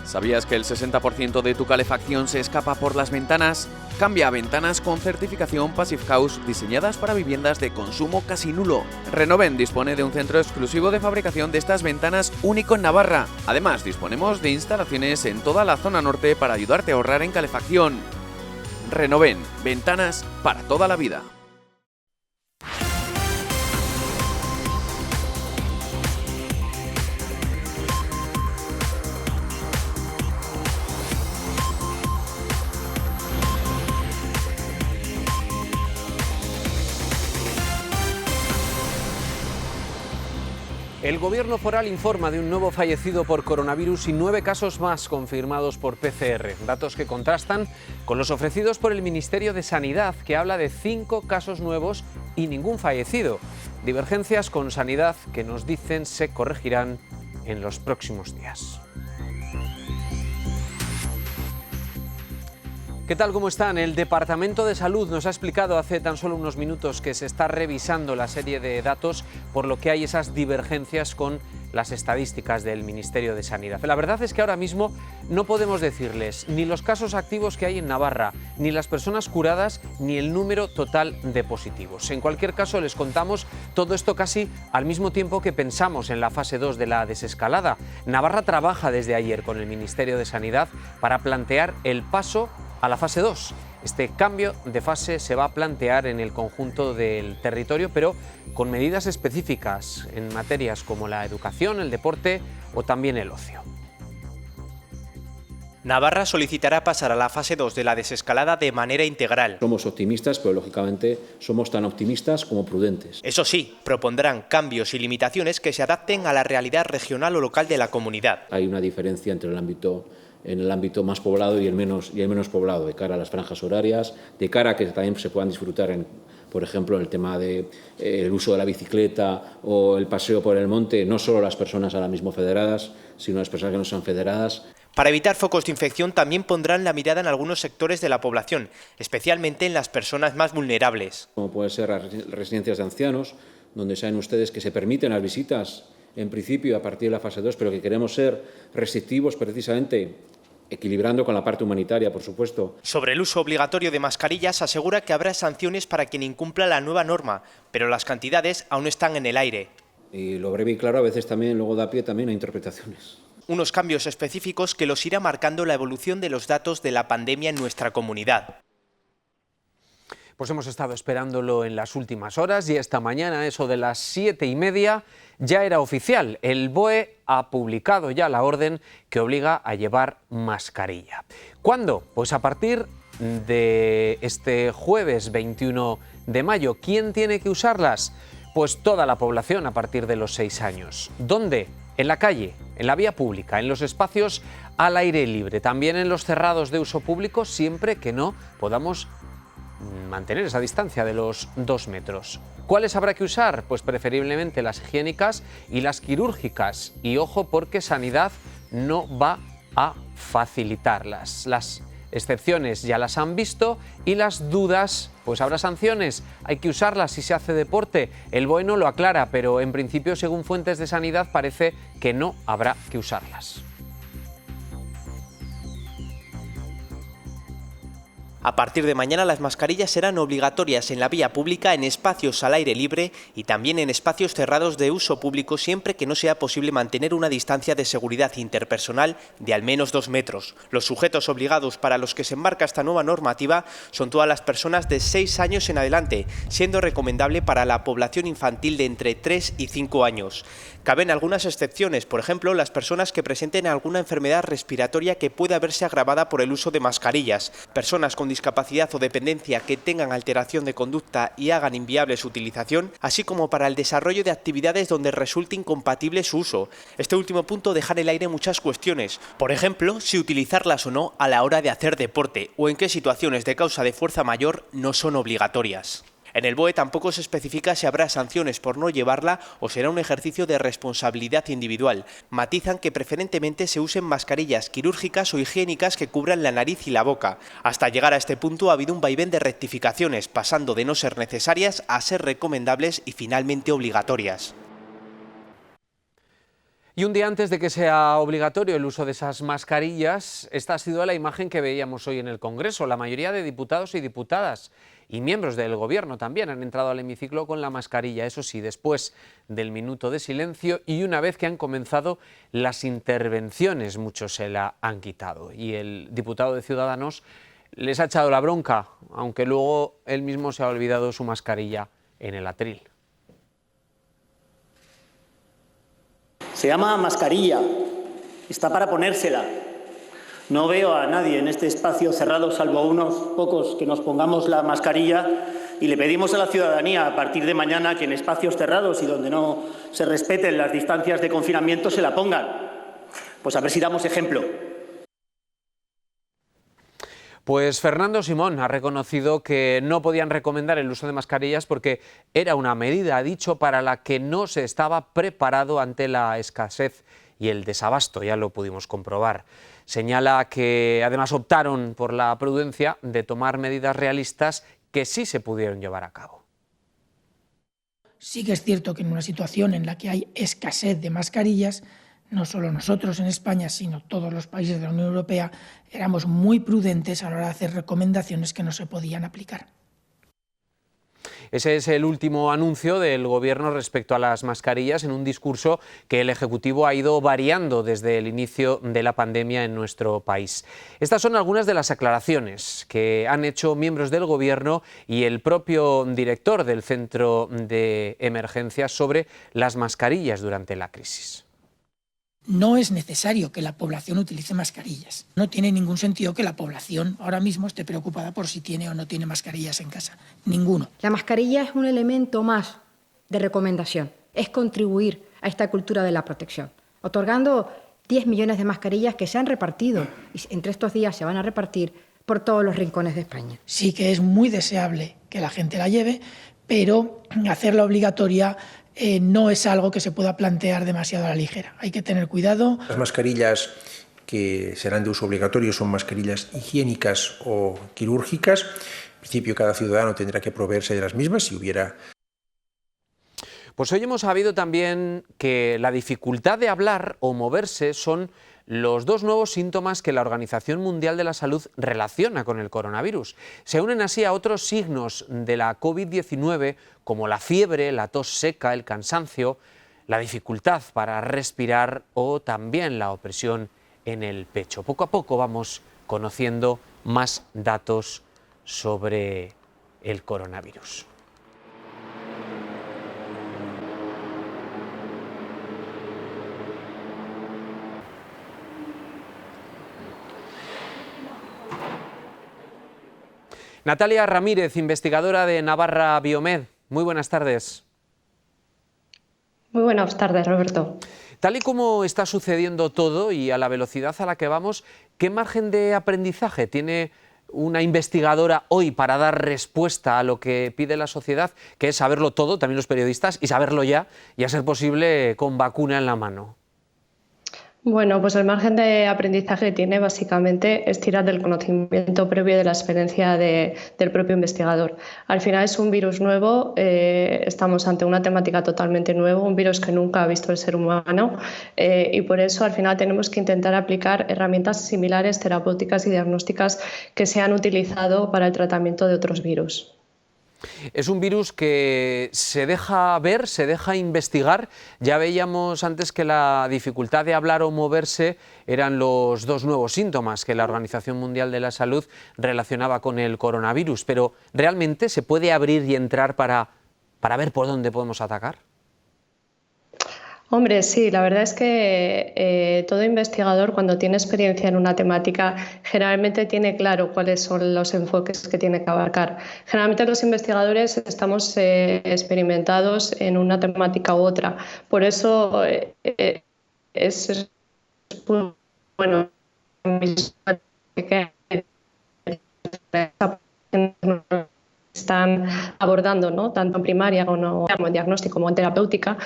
¿Sabías que el 60% de tu calefacción se escapa por las ventanas? Cambia a ventanas con certificación Passive House diseñadas para viviendas de consumo casi nulo. Renoven dispone de un centro exclusivo de fabricación de estas ventanas único en Navarra. Además, disponemos de instalaciones en toda la zona norte para ayudarte a ahorrar en calefacción. Renoven, ventanas para toda la vida. El Gobierno foral informa de un nuevo fallecido por coronavirus y 9 casos más confirmados por PCR, datos que contrastan con los ofrecidos por el Ministerio de Sanidad, que habla de 5 casos nuevos y ningún fallecido. Divergencias con Sanidad que nos dicen se corregirán en los próximos días. ¿Qué tal? ¿Cómo están? El Departamento de Salud nos ha explicado hace tan solo unos minutos que se está revisando la serie de datos, por lo que hay esas divergencias con las estadísticas del Ministerio de Sanidad. La verdad es que ahora mismo no podemos decirles ni los casos activos que hay en Navarra, ni las personas curadas, ni el número total de positivos. En cualquier caso, les contamos todo esto casi al mismo tiempo que pensamos en la fase 2 de la desescalada. Navarra trabaja desde ayer con el Ministerio de Sanidad para plantear el paso a la fase 2. Este cambio de fase se va a plantear en el conjunto del territorio, pero con medidas específicas en materias como la educación, el deporte o también el ocio. Navarra solicitará pasar a la fase 2 de la desescalada de manera integral. Somos optimistas, pero lógicamente somos tan optimistas como prudentes. Eso sí, propondrán cambios y limitaciones que se adapten a la realidad regional o local de la comunidad. Hay una diferencia entre en el ámbito más poblado y el menos poblado, de cara a las franjas horarias, de cara a que también se puedan disfrutar, por ejemplo, en el tema del uso de la bicicleta o el paseo por el monte, no solo las personas ahora mismo federadas, sino las personas que no sean federadas. Para evitar focos de infección también pondrán la mirada en algunos sectores de la población, especialmente en las personas más vulnerables. Como pueden ser las residencias de ancianos, donde saben ustedes que se permiten las visitas en principio a partir de la fase 2, pero que queremos ser restrictivos precisamente, equilibrando con la parte humanitaria, por supuesto. Sobre el uso obligatorio de mascarillas, asegura que habrá sanciones para quien incumpla la nueva norma, pero las cantidades aún están en el aire. Y lo breve y claro a veces también luego da pie también a interpretaciones. Unos cambios específicos que los irá marcando la evolución de los datos de la pandemia en nuestra comunidad. Pues hemos estado esperándolo en las últimas horas y esta mañana, eso de las 7:30, ya era oficial. El BOE ha publicado ya la orden que obliga a llevar mascarilla. ¿Cuándo? Pues a partir de este jueves 21 de mayo. ¿Quién tiene que usarlas? Pues toda la población a partir de los 6 años. ¿Dónde? En la calle, en la vía pública, en los espacios al aire libre, también en los cerrados de uso público, siempre que no podamos mantener esa distancia de los 2 metros. ¿Cuáles habrá que usar? Pues preferiblemente las higiénicas y las quirúrgicas. Y ojo, porque Sanidad no va a facilitarlas. Las excepciones ya las han visto y las dudas, pues habrá sanciones. Hay que usarlas si se hace deporte. El BOE no lo aclara, pero en principio, según fuentes de Sanidad, parece que no habrá que usarlas. A partir de mañana las mascarillas serán obligatorias en la vía pública, en espacios al aire libre y también en espacios cerrados de uso público, siempre que no sea posible mantener una distancia de seguridad interpersonal de al menos 2 metros. Los sujetos obligados para los que se enmarca esta nueva normativa son todas las personas de 6 años en adelante, siendo recomendable para la población infantil de entre 3 y 5 años. Caben algunas excepciones, por ejemplo, las personas que presenten alguna enfermedad respiratoria que pueda verse agravada por el uso de mascarillas, personas con discapacidad o dependencia que tengan alteración de conducta y hagan inviable su utilización, así como para el desarrollo de actividades donde resulte incompatible su uso. Este último punto deja en el aire muchas cuestiones, por ejemplo, si utilizarlas o no a la hora de hacer deporte o en qué situaciones de causa de fuerza mayor no son obligatorias. En el BOE tampoco se especifica si habrá sanciones por no llevarla o será un ejercicio de responsabilidad individual. Matizan que preferentemente se usen mascarillas quirúrgicas o higiénicas que cubran la nariz y la boca. Hasta llegar a este punto ha habido un vaivén de rectificaciones, pasando de no ser necesarias a ser recomendables y finalmente obligatorias. Y un día antes de que sea obligatorio el uso de esas mascarillas, esta ha sido la imagen que veíamos hoy en el Congreso. La mayoría de diputados y diputadas y miembros del Gobierno también han entrado al hemiciclo con la mascarilla, eso sí, después del minuto de silencio y una vez que han comenzado las intervenciones, muchos se la han quitado. Y el diputado de Ciudadanos les ha echado la bronca, aunque luego él mismo se ha olvidado su mascarilla en el atril. Se llama mascarilla, está para ponérsela. No veo a nadie en este espacio cerrado, salvo a unos pocos que nos pongamos la mascarilla, y le pedimos a la ciudadanía a partir de mañana que en espacios cerrados y donde no se respeten las distancias de confinamiento se la pongan. Pues a ver si damos ejemplo. Pues Fernando Simón ha reconocido que no podían recomendar el uso de mascarillas porque era una medida, ha dicho, para la que no se estaba preparado ante la escasez y el desabasto, ya lo pudimos comprobar. Señala que además optaron por la prudencia de tomar medidas realistas que sí se pudieron llevar a cabo. Sí que es cierto que en una situación en la que hay escasez de mascarillas, no solo nosotros en España, sino todos los países de la Unión Europea, éramos muy prudentes a la hora de hacer recomendaciones que no se podían aplicar. Ese es el último anuncio del Gobierno respecto a las mascarillas en un discurso que el Ejecutivo ha ido variando desde el inicio de la pandemia en nuestro país. Estas son algunas de las aclaraciones que han hecho miembros del Gobierno y el propio director del Centro de Emergencias sobre las mascarillas durante la crisis. No es necesario que la población utilice mascarillas. No tiene ningún sentido que la población ahora mismo esté preocupada por si tiene o no tiene mascarillas en casa. Ninguno. La mascarilla es un elemento más de recomendación. Es contribuir a esta cultura de la protección. Otorgando 10 millones de mascarillas que se han repartido y entre estos días se van a repartir por todos los rincones de España. Sí que es muy deseable que la gente la lleve, pero hacerla obligatoria no es algo que se pueda plantear demasiado a la ligera. Hay que tener cuidado. Las mascarillas que serán de uso obligatorio son mascarillas higiénicas o quirúrgicas. En principio, cada ciudadano tendrá que proveerse de las mismas si hubiera. Pues hoy hemos sabido también que la dificultad de hablar o moverse son los dos nuevos síntomas que la Organización Mundial de la Salud relaciona con el coronavirus. Se unen así a otros signos de la COVID-19 como la fiebre, la tos seca, el cansancio, la dificultad para respirar o también la opresión en el pecho. Poco a poco vamos conociendo más datos sobre el coronavirus. Natalia Ramírez, investigadora de Navarra Biomed. Muy buenas tardes. Muy buenas tardes, Roberto. Tal y como está sucediendo todo y a la velocidad a la que vamos, ¿qué margen de aprendizaje tiene una investigadora hoy para dar respuesta a lo que pide la sociedad, que es saberlo todo, también los periodistas, y saberlo ya, y a ser posible con vacuna en la mano? Bueno, pues el margen de aprendizaje que tiene básicamente es tirar del conocimiento previo de la experiencia del propio investigador. Al final es un virus nuevo, estamos ante una temática totalmente nueva, un virus que nunca ha visto el ser humano y por eso al final tenemos que intentar aplicar herramientas similares, terapéuticas y diagnósticas que se han utilizado para el tratamiento de otros virus. Es un virus que se deja ver, se deja investigar. Ya veíamos antes que la dificultad de hablar o moverse eran los dos nuevos síntomas que la Organización Mundial de la Salud relacionaba con el coronavirus. Pero ¿realmente se puede abrir y entrar para ver por dónde podemos atacar? Hombre, sí, la verdad es que todo investigador cuando tiene experiencia en una temática generalmente tiene claro cuáles son los enfoques que tiene que abarcar. Generalmente los investigadores estamos experimentados en una temática u otra. Por eso es bueno que están abordando, ¿no?, tanto en primaria como en diagnóstico como en terapéutica,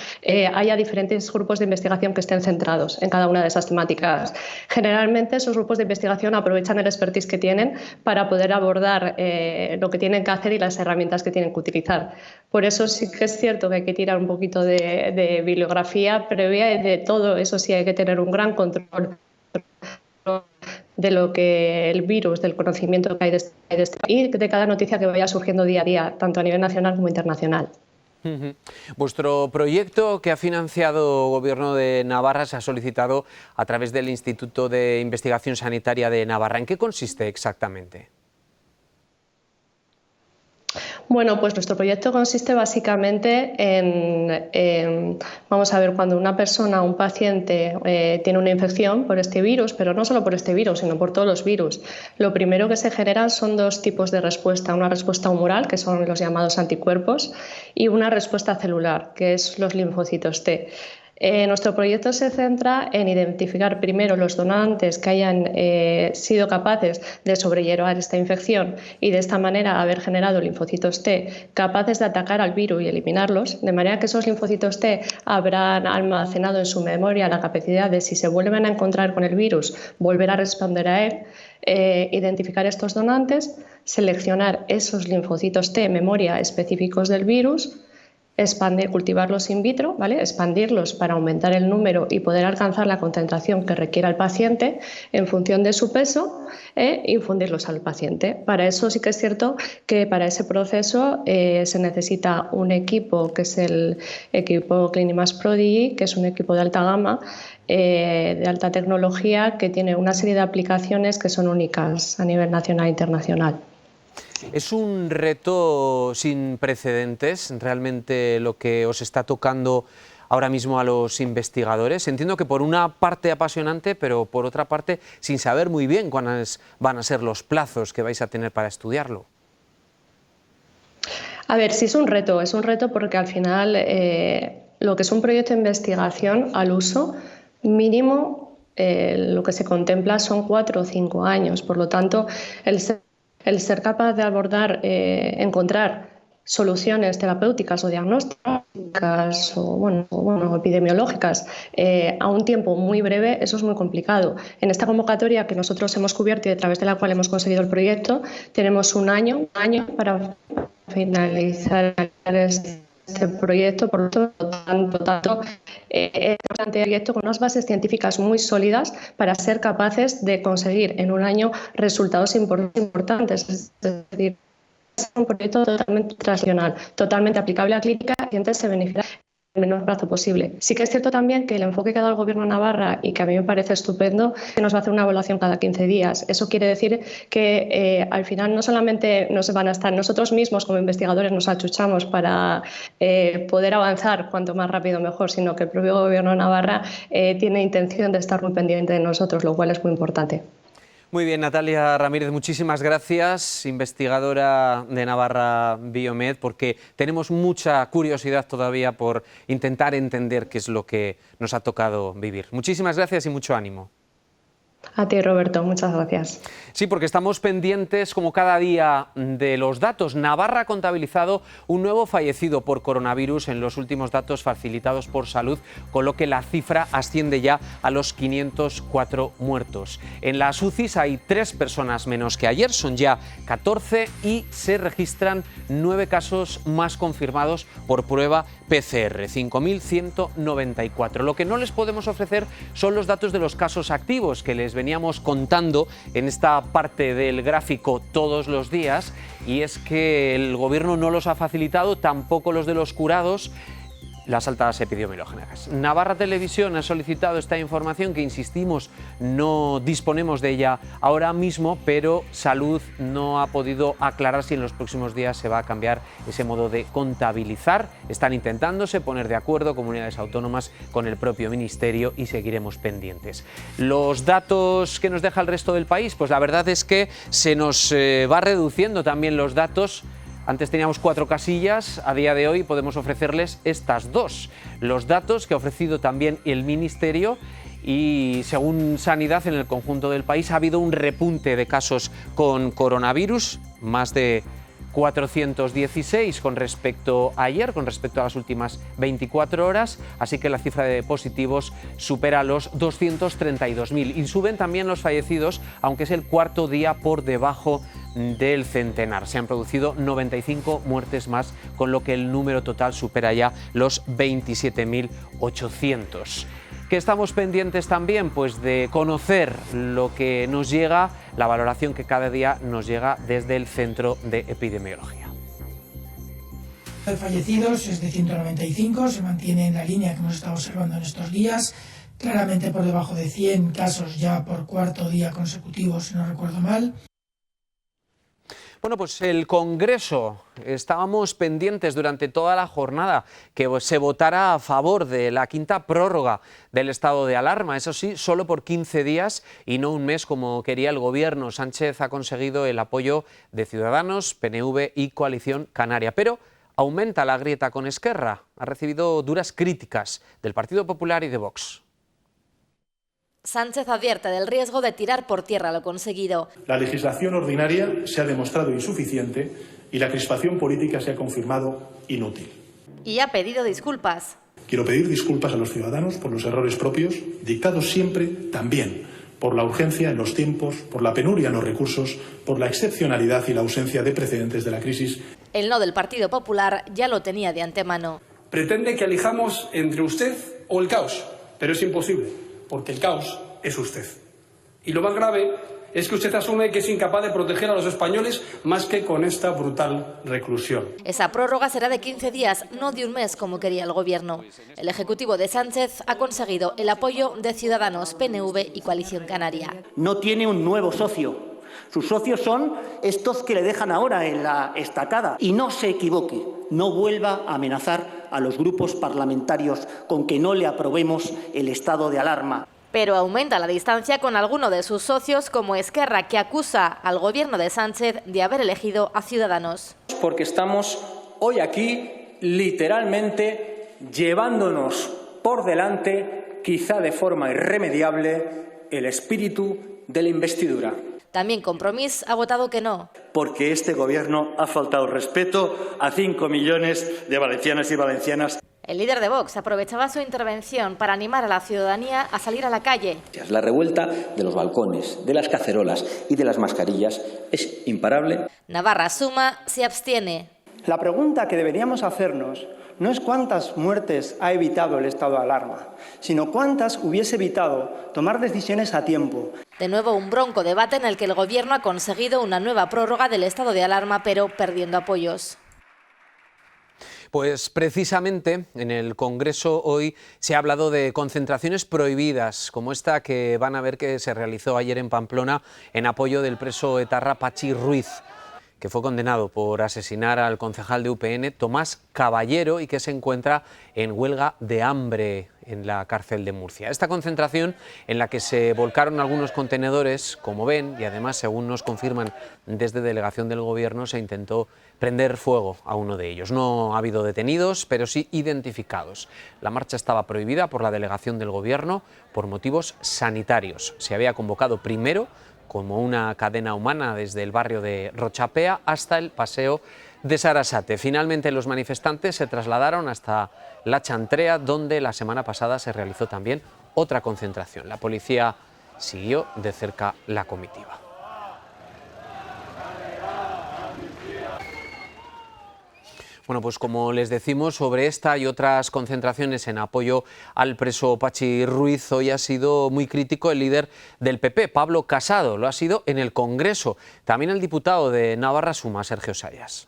haya diferentes grupos de investigación que estén centrados en cada una de esas temáticas. Generalmente esos grupos de investigación aprovechan el expertise que tienen para poder abordar lo que tienen que hacer y las herramientas que tienen que utilizar. Por eso sí que es cierto que hay que tirar un poquito de bibliografía previa y de todo eso sí hay que tener un gran control de lo que el virus, del conocimiento que hay y de cada noticia que vaya surgiendo día a día, tanto a nivel nacional como internacional. Vuestro proyecto que ha financiado el Gobierno de Navarra se ha solicitado a través del Instituto de Investigación Sanitaria de Navarra. ¿En qué consiste exactamente? Bueno, pues nuestro proyecto consiste básicamente en vamos a ver, cuando una persona, un paciente tiene una infección por este virus, pero no solo por este virus, sino por todos los virus, lo primero que se generan son dos tipos de respuesta, una respuesta humoral, que son los llamados anticuerpos, y una respuesta celular, que es los linfocitos T. Nuestro proyecto se centra en identificar primero los donantes que hayan sido capaces de sobrellevar esta infección y de esta manera haber generado linfocitos T capaces de atacar al virus y eliminarlos, de manera que esos linfocitos T habrán almacenado en su memoria la capacidad de, si se vuelven a encontrar con el virus, volver a responder a él, identificar estos donantes, seleccionar esos linfocitos T memoria específicos del virus, cultivarlos in vitro, ¿vale?, expandirlos para aumentar el número y poder alcanzar la concentración que requiera el paciente en función de su peso e infundirlos al paciente. Para eso sí que es cierto que para ese proceso se necesita un equipo que es el equipo Clinimas Prodigy, que es un equipo de alta gama, de alta tecnología, que tiene una serie de aplicaciones que son únicas a nivel nacional e internacional. Es un reto sin precedentes, realmente, lo que os está tocando ahora mismo a los investigadores. Entiendo que por una parte apasionante, pero por otra parte sin saber muy bien cuáles van a ser los plazos que vais a tener para estudiarlo. A ver, sí es un reto porque al final lo que es un proyecto de investigación al uso mínimo, lo que se contempla son 4 o 5 años. Por lo tanto, el ser capaz de abordar, encontrar soluciones terapéuticas o diagnósticas o epidemiológicas a un tiempo muy breve, eso es muy complicado. En esta convocatoria que nosotros hemos cubierto y a través de la cual hemos conseguido el proyecto, tenemos un año para finalizar este proyecto. Por lo tanto, es un proyecto con unas bases científicas muy sólidas para ser capaces de conseguir en un año resultados importantes. Es decir, es un proyecto totalmente translacional, totalmente aplicable a clínica, y pacientes se beneficiarán en el menor plazo posible. Sí que es cierto también que el enfoque que ha dado el Gobierno de Navarra, y que a mí me parece estupendo, que nos va a hacer una evaluación cada 15 días. Eso quiere decir que al final no solamente nos van a estar nosotros mismos como investigadores, nos achuchamos para poder avanzar cuanto más rápido mejor, sino que el propio Gobierno de Navarra tiene intención de estar muy pendiente de nosotros, lo cual es muy importante. Muy bien, Natalia Ramírez, muchísimas gracias, investigadora de Navarra Biomed, porque tenemos mucha curiosidad todavía por intentar entender qué es lo que nos ha tocado vivir. Muchísimas gracias y mucho ánimo. A ti, Roberto, muchas gracias. Sí, porque estamos pendientes, como cada día, de los datos. Navarra ha contabilizado un nuevo fallecido por coronavirus en los últimos datos facilitados por Salud, con lo que la cifra asciende ya a los 504 muertos. En las UCIs hay 3 personas menos que ayer, son ya 14 y se registran 9 casos más confirmados por prueba PCR, 5.194. Lo que no les podemos ofrecer son los datos de los casos activos, que les veníamos contando en esta parte del gráfico todos los días, y es que el Gobierno no los ha facilitado, tampoco los de los curados, las altas epidemiológicas. Navarra Televisión ha solicitado esta información, que insistimos, no disponemos de ella ahora mismo, pero Salud no ha podido aclarar si en los próximos días se va a cambiar ese modo de contabilizar. Están intentándose poner de acuerdo comunidades autónomas con el propio Ministerio y seguiremos pendientes. Los datos que nos deja el resto del país, pues la verdad es que se nos va reduciendo también los datos. Antes teníamos 4 casillas, a día de hoy podemos ofrecerles estas 2. Los datos que ha ofrecido también el Ministerio, y según Sanidad, en el conjunto del país ha habido un repunte de casos con coronavirus, más de 416 con respecto a ayer, con respecto a las últimas 24 horas, así que la cifra de positivos supera los 232.000 y suben también los fallecidos, aunque es el cuarto día por debajo del centenar. Se han producido 95 muertes más, con lo que el número total supera ya los 27.800. ¿Qué estamos pendientes también? Pues de conocer lo que nos llega, la valoración que cada día nos llega desde el Centro de Epidemiología. El fallecidos es de 195, se mantiene en la línea que hemos estado observando en estos días, claramente por debajo de 100 casos ya por cuarto día consecutivo, si no recuerdo mal. Bueno, pues el Congreso, estábamos pendientes durante toda la jornada que se votara a favor de la quinta prórroga del estado de alarma, eso sí, solo por 15 días y no un mes como quería el Gobierno. Sánchez ha conseguido el apoyo de Ciudadanos, PNV y Coalición Canaria, pero aumenta la grieta con Esquerra. Ha recibido duras críticas del Partido Popular y de Vox. Sánchez advierte del riesgo de tirar por tierra lo conseguido. La legislación ordinaria se ha demostrado insuficiente y la crispación política se ha confirmado inútil. Y ha pedido disculpas. Quiero pedir disculpas a los ciudadanos por los errores propios, dictados siempre también por la urgencia en los tiempos, por la penuria en los recursos, por la excepcionalidad y la ausencia de precedentes de la crisis. El no del Partido Popular ya lo tenía de antemano. Pretende que elijamos entre usted o el caos, pero es imposible. Porque el caos es usted. Y lo más grave es que usted asume que es incapaz de proteger a los españoles más que con esta brutal reclusión. Esa prórroga será de 15 días, no de un mes como quería el Gobierno. El Ejecutivo de Sánchez ha conseguido el apoyo de Ciudadanos, PNV y Coalición Canaria. No tiene un nuevo socio. Sus socios son estos que le dejan ahora en la estacada. Y no se equivoque, no vuelva a amenazar a los grupos parlamentarios con que no le aprobemos el estado de alarma. Pero aumenta la distancia con alguno de sus socios, como Esquerra, que acusa al Gobierno de Sánchez de haber elegido a Ciudadanos. Porque estamos hoy aquí, literalmente, llevándonos por delante, quizá de forma irremediable, el espíritu de la investidura. También Compromís ha votado que no. Porque este Gobierno ha faltado respeto a 5 millones de valencianas y valencianas. El líder de Vox aprovechaba su intervención para animar a la ciudadanía a salir a la calle. La revuelta de los balcones, de las cacerolas y de las mascarillas es imparable. Navarra Suma se abstiene. La pregunta que deberíamos hacernos no es cuántas muertes ha evitado el estado de alarma, sino cuántas hubiese evitado tomar decisiones a tiempo. De nuevo un bronco debate en el que el Gobierno ha conseguido una nueva prórroga del estado de alarma, pero perdiendo apoyos. Pues precisamente en el Congreso hoy se ha hablado de concentraciones prohibidas, como esta que van a ver que se realizó ayer en Pamplona en apoyo del preso etarra Patxi Ruiz, que fue condenado por asesinar al concejal de UPN Tomás Caballero y que se encuentra en huelga de hambre en la cárcel de Murcia. Esta concentración, en la que se volcaron algunos contenedores, como ven, y además, según nos confirman desde delegación del Gobierno, se intentó prender fuego a uno de ellos. No ha habido detenidos, pero sí identificados. La marcha estaba prohibida por la delegación del Gobierno por motivos sanitarios. Se había convocado primero como una cadena humana desde el barrio de Rochapea hasta el paseo de Sarasate. Finalmente los manifestantes se trasladaron hasta La Chantrea, donde la semana pasada se realizó también otra concentración. La policía siguió de cerca la comitiva. Bueno, pues como les decimos, sobre esta y otras concentraciones en apoyo al preso Patxi Ruiz, hoy ha sido muy crítico el líder del PP, Pablo Casado. Lo ha sido en el Congreso. También el diputado de Navarra Suma, Sergio Sayas.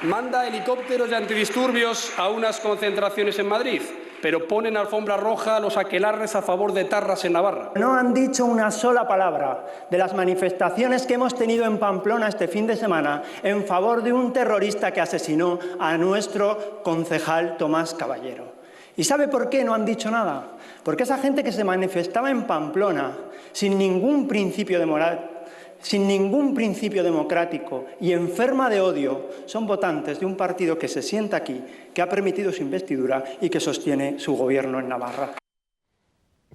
Manda helicópteros de antidisturbios a unas concentraciones en Madrid, pero ponen alfombra roja a los aquelarres a favor de etarras en Navarra. No han dicho una sola palabra de las manifestaciones que hemos tenido en Pamplona este fin de semana en favor de un terrorista que asesinó a nuestro concejal Tomás Caballero. ¿Y sabe por qué no han dicho nada? Porque esa gente que se manifestaba en Pamplona sin ningún principio de moral, sin ningún principio democrático y enferma de odio, son votantes de un partido que se sienta aquí, que ha permitido su investidura y que sostiene su gobierno en Navarra.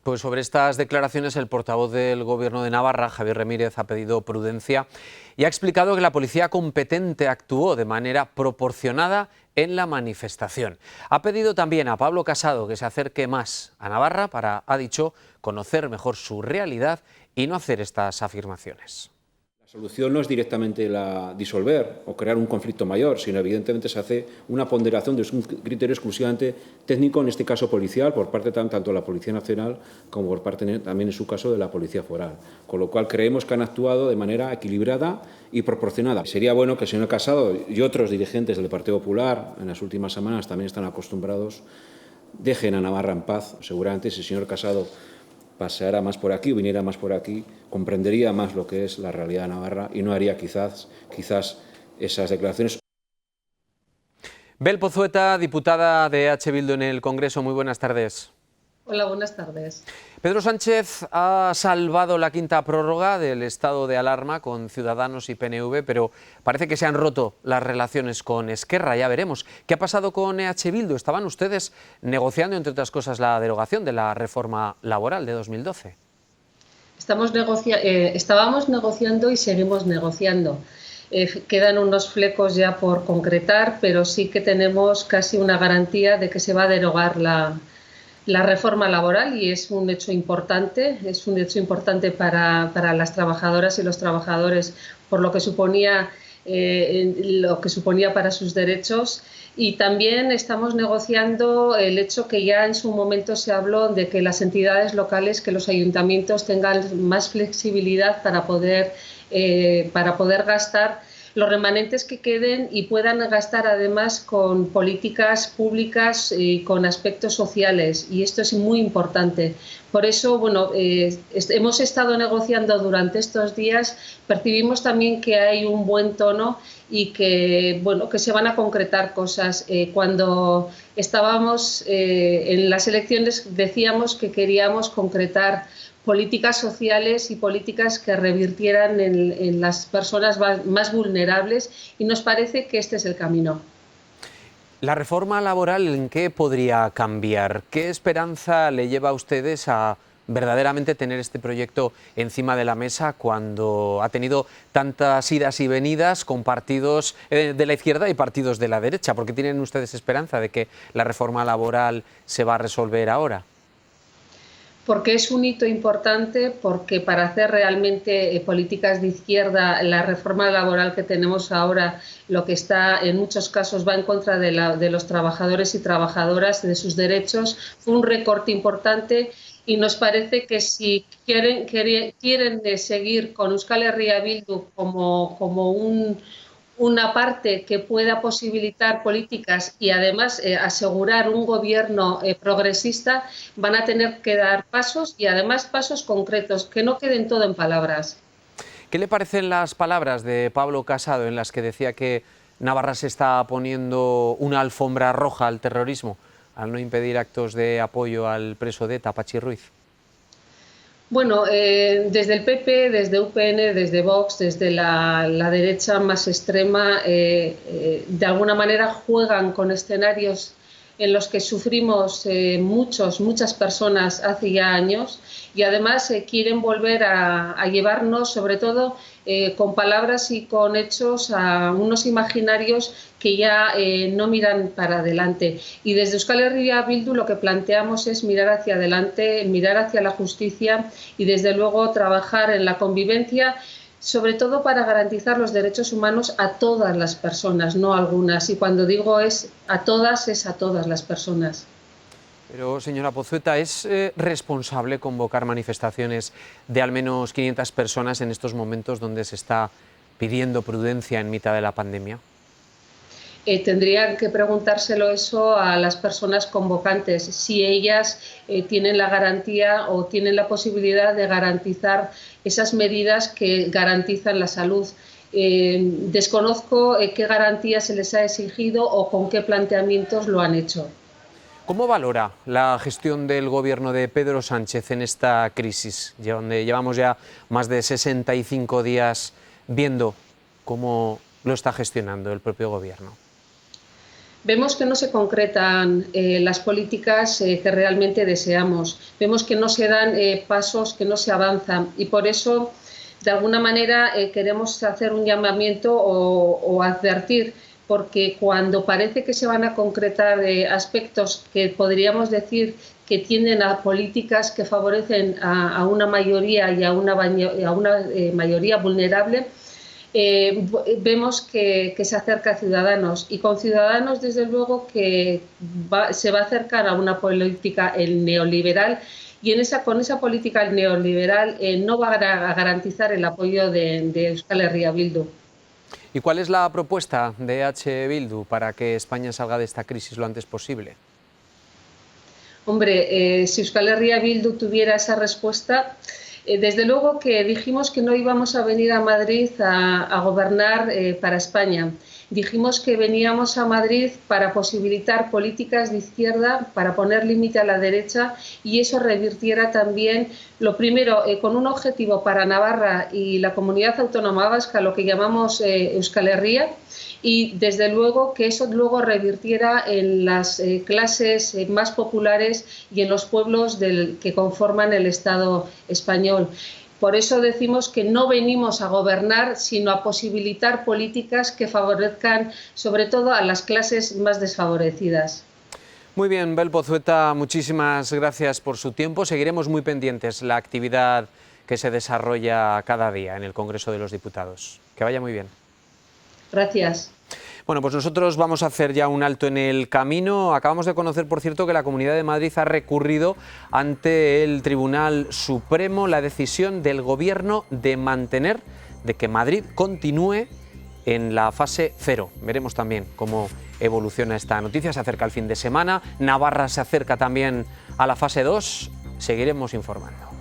Pues sobre estas declaraciones el portavoz del Gobierno de Navarra, Javier Remírez, ha pedido prudencia y ha explicado que la policía competente actuó de manera proporcionada en la manifestación. Ha pedido también a Pablo Casado que se acerque más a Navarra para, ha dicho, conocer mejor su realidad y no hacer estas afirmaciones. La solución no es directamente la disolver o crear un conflicto mayor, sino evidentemente se hace una ponderación de un criterio exclusivamente técnico, en este caso policial, por parte tanto de la Policía Nacional como por parte también en su caso de la Policía Foral. Con lo cual creemos que han actuado de manera equilibrada y proporcionada. Sería bueno que el señor Casado y otros dirigentes del Partido Popular en las últimas semanas también están acostumbrados, dejen a Navarra en paz. Seguramente si el señor Casado paseara más por aquí o viniera más por aquí, comprendería más lo que es la realidad de Navarra y no haría quizás esas declaraciones. Bel Pozueta, diputada de EH Bildu en el Congreso, muy buenas tardes. Hola, buenas tardes. Pedro Sánchez ha salvado la quinta prórroga del estado de alarma con Ciudadanos y PNV, pero parece que se han roto las relaciones con Esquerra, ya veremos. ¿Qué ha pasado con EH Bildu? Estaban ustedes negociando, entre otras cosas, la derogación de la reforma laboral de 2012. Estábamos negociando y seguimos negociando. Quedan unos flecos ya por concretar, pero sí que tenemos casi una garantía de que se va a derogar la reforma laboral y es un hecho importante para las trabajadoras y los trabajadores por lo que suponía para sus derechos. Y también estamos negociando el hecho que ya en su momento se habló de que las entidades locales, que los ayuntamientos tengan más flexibilidad para poder gastar los remanentes que queden y puedan gastar además con políticas públicas y con aspectos sociales, y esto es muy importante. Por eso, hemos estado negociando durante estos días, percibimos también que hay un buen tono y que se van a concretar cosas. Cuando estábamos en las elecciones decíamos que queríamos concretar políticas sociales y políticas que revirtieran en las personas más vulnerables y nos parece que este es el camino. ¿La reforma laboral en qué podría cambiar? ¿Qué esperanza le lleva a ustedes a verdaderamente tener este proyecto encima de la mesa cuando ha tenido tantas idas y venidas con partidos de la izquierda y partidos de la derecha? ¿Por qué tienen ustedes esperanza de que la reforma laboral se va a resolver ahora? Porque es un hito importante, porque para hacer realmente políticas de izquierda, la reforma laboral que tenemos ahora, lo que está en muchos casos va en contra de los trabajadores y trabajadoras, de sus derechos, fue un recorte importante y nos parece que si quieren seguir con Euskal Herria Bildu como una parte que pueda posibilitar políticas y además asegurar un gobierno progresista, van a tener que dar pasos y además pasos concretos, que no queden todo en palabras. ¿Qué le parecen las palabras de Pablo Casado en las que decía que Navarra se está poniendo una alfombra roja al terrorismo al no impedir actos de apoyo al preso de ETA, Patxi Ruiz? Bueno, desde el PP, desde UPN, desde Vox, desde la derecha más extrema, de alguna manera juegan con escenarios en los que sufrimos muchas personas hace ya años y además quieren volver a llevarnos, sobre todo con palabras y con hechos, a unos imaginarios que ya no miran para adelante. Y desde Euskal Herria Bildu lo que planteamos es mirar hacia adelante, mirar hacia la justicia y desde luego trabajar en la convivencia, sobre todo para garantizar los derechos humanos a todas las personas, no a algunas. Y cuando digo es a todas las personas. Pero, señora Pozueta, ¿es responsable convocar manifestaciones de al menos 500 personas en estos momentos donde se está pidiendo prudencia en mitad de la pandemia? Tendrían que preguntárselo eso a las personas convocantes, si ellas tienen la garantía o tienen la posibilidad de garantizar esas medidas que garantizan la salud. Desconozco qué garantías se les ha exigido o con qué planteamientos lo han hecho. ¿Cómo valora la gestión del gobierno de Pedro Sánchez en esta crisis, donde llevamos ya más de 65 días viendo cómo lo está gestionando el propio gobierno? vemos que no se concretan las políticas que realmente deseamos, vemos que no se dan pasos, que no se avanzan, y por eso, de alguna manera, queremos hacer un llamamiento o advertir, porque cuando parece que se van a concretar aspectos que podríamos decir que tienden a políticas que favorecen a una mayoría y a una mayoría vulnerable, vemos que se acerca a Ciudadanos, y con Ciudadanos desde luego que se va a acercar a una política neoliberal, y con esa política neoliberal no va a garantizar el apoyo de Euskal Herria Bildu. ¿Y cuál es la propuesta de EH Bildu para que España salga de esta crisis lo antes posible? Hombre, si Euskal Herria Bildu tuviera esa respuesta, desde luego que dijimos que no íbamos a venir a Madrid a gobernar para España. Dijimos que veníamos a Madrid para posibilitar políticas de izquierda, para poner límite a la derecha, y eso revirtiera también, lo primero, con un objetivo para Navarra y la Comunidad Autónoma Vasca, lo que llamamos Euskal Herria, y desde luego que eso luego revirtiera en las clases más populares y en los pueblos que conforman el Estado español. Por eso decimos que no venimos a gobernar, sino a posibilitar políticas que favorezcan sobre todo a las clases más desfavorecidas. Muy bien, Bel Pozueta, muchísimas gracias por su tiempo. Seguiremos muy pendientes la actividad que se desarrolla cada día en el Congreso de los Diputados. Que vaya muy bien. Gracias. Bueno, pues nosotros vamos a hacer ya un alto en el camino. Acabamos de conocer, por cierto, que la Comunidad de Madrid ha recurrido ante el Tribunal Supremo la decisión del Gobierno de que Madrid continúe en la fase 0. Veremos también cómo evoluciona esta noticia. Se acerca el fin de semana. Navarra se acerca también a la fase 2. Seguiremos informando.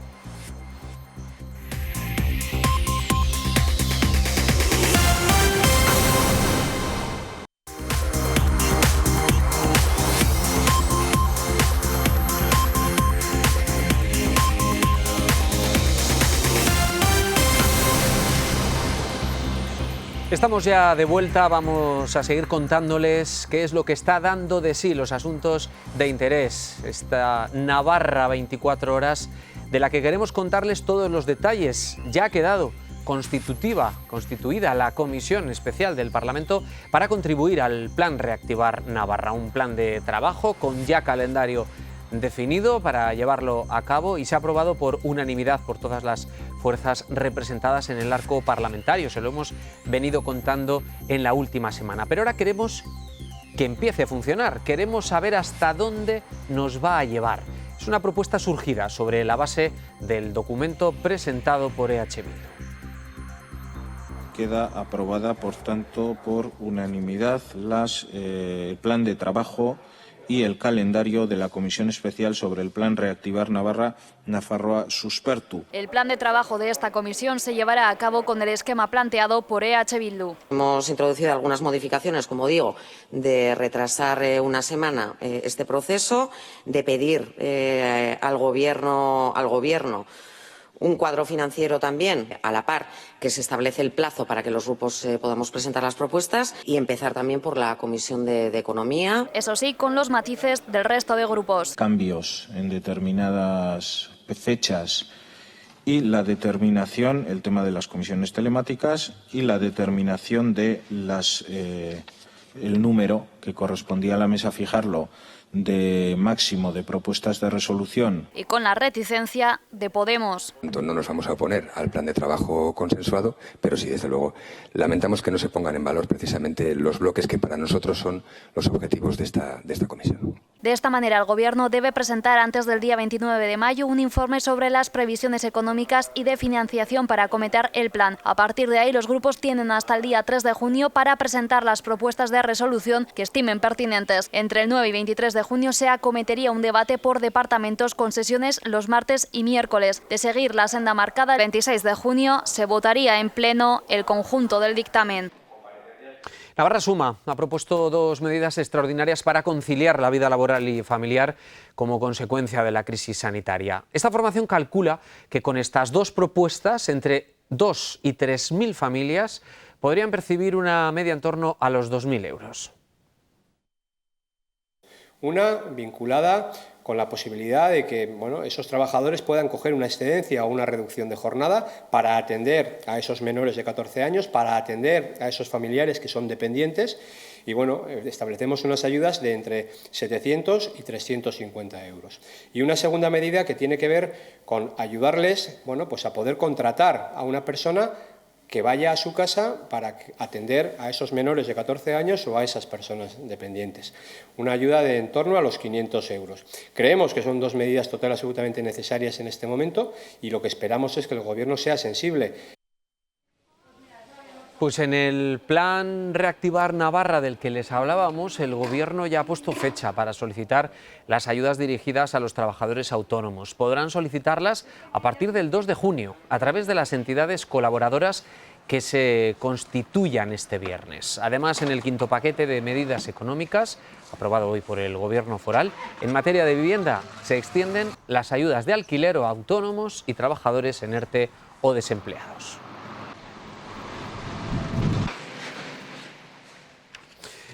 Estamos ya de vuelta, vamos a seguir contándoles qué es lo que está dando de sí los asuntos de interés. Esta Navarra 24 horas de la que queremos contarles todos los detalles. Ya ha quedado constituida la Comisión Especial del Parlamento para contribuir al Plan Reactivar Navarra, un plan de trabajo con ya calendario definido para llevarlo a cabo, y se ha aprobado por unanimidad por todas las fuerzas representadas en el arco parlamentario. Se lo hemos venido contando en la última semana, pero ahora queremos que empiece a funcionar, queremos saber hasta dónde nos va a llevar. Es una propuesta surgida sobre la base del documento presentado por EH Bildu. Queda aprobada, por tanto, por unanimidad el plan de trabajo y el calendario de la Comisión Especial sobre el Plan Reactivar Navarra Nafarroa Suspertu. El plan de trabajo de esta comisión se llevará a cabo con el esquema planteado por EH Bildu. Hemos introducido algunas modificaciones, como digo, de retrasar una semana este proceso, de pedir al Gobierno un cuadro financiero también, a la par que se establece el plazo para que los grupos podamos presentar las propuestas, y empezar también por la Comisión de Economía. Eso sí, con los matices del resto de grupos. Cambios en determinadas fechas y la determinación, el tema de las comisiones telemáticas y la determinación de el número que correspondía a la mesa fijarlo de máximo de propuestas de resolución. Y con la reticencia de Podemos. No nos vamos a oponer al plan de trabajo consensuado, pero sí, desde luego, lamentamos que no se pongan en valor precisamente los bloques que para nosotros son los objetivos de esta comisión. De esta manera, el Gobierno debe presentar antes del día 29 de mayo un informe sobre las previsiones económicas y de financiación para acometer el plan. A partir de ahí, los grupos tienen hasta el día 3 de junio para presentar las propuestas de resolución que estimen pertinentes. Entre el 9 y 23 de junio se acometería un debate por departamentos con sesiones los martes y miércoles. De seguir la senda marcada, el 26 de junio se votaría en pleno el conjunto del dictamen. Navarra Suma ha propuesto 2 medidas extraordinarias para conciliar la vida laboral y familiar como consecuencia de la crisis sanitaria. Esta formación calcula que con estas 2 propuestas, entre 2 y 3.000 familias podrían percibir una media en torno a los 2.000 euros. Una vinculada con la posibilidad de que esos trabajadores puedan coger una excedencia o una reducción de jornada para atender a esos menores de 14 años, para atender a esos familiares que son dependientes y establecemos unas ayudas de entre 700 y 350 euros. Y una segunda medida que tiene que ver con ayudarles a poder contratar a una persona que vaya a su casa para atender a esos menores de 14 años o a esas personas dependientes. Una ayuda de en torno a los 500 euros. Creemos que son dos medidas total absolutamente necesarias en este momento y lo que esperamos es que el Gobierno sea sensible. Pues en el plan Reactivar Navarra del que les hablábamos, el Gobierno ya ha puesto fecha para solicitar las ayudas dirigidas a los trabajadores autónomos. Podrán solicitarlas a partir del 2 de junio a través de las entidades colaboradoras que se constituyan este viernes. Además, en el quinto paquete de medidas económicas, aprobado hoy por el Gobierno foral, en materia de vivienda se extienden las ayudas de alquiler a autónomos y trabajadores en ERTE o desempleados.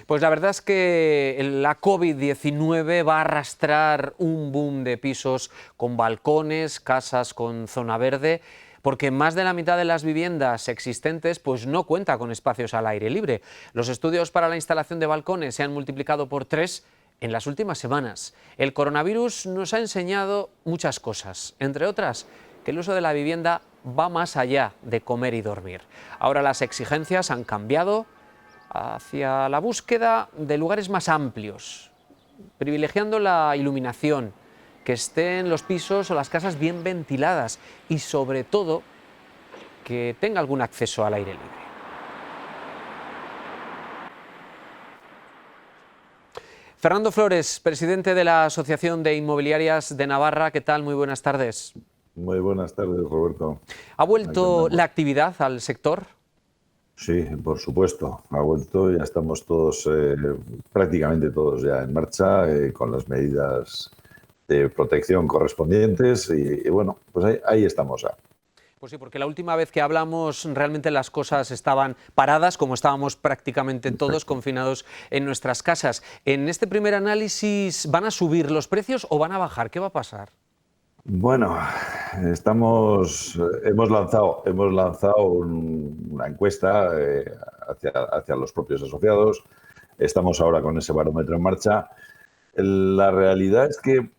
Pues la verdad es que la COVID-19 va a arrastrar un boom de pisos con balcones, casas con zona verde, porque más de la mitad de las viviendas existentes pues no cuenta con espacios al aire libre. Los estudios para la instalación de balcones se han multiplicado por 3 en las últimas semanas. El coronavirus nos ha enseñado muchas cosas, entre otras, que el uso de la vivienda va más allá de comer y dormir. Ahora las exigencias han cambiado hacia la búsqueda de lugares más amplios, privilegiando la iluminación, que estén los pisos o las casas bien ventiladas y, sobre todo, que tenga algún acceso al aire libre. Fernando Flores, presidente de la Asociación de Inmobiliarias de Navarra, ¿qué tal? Muy buenas tardes. Muy buenas tardes, Roberto. ¿Ha vuelto la actividad al sector? Sí, por supuesto, ha vuelto, ya estamos todos, prácticamente todos ya en marcha con las medidas de protección correspondientes y bueno, pues ahí estamos ya. Pues sí, porque la última vez que hablamos realmente las cosas estaban paradas, como estábamos prácticamente todos confinados en nuestras casas. En este primer análisis, ¿van a subir los precios o van a bajar? ¿Qué va a pasar? Bueno, hemos lanzado una encuesta hacia los propios asociados. Estamos ahora con ese barómetro en marcha. La realidad es que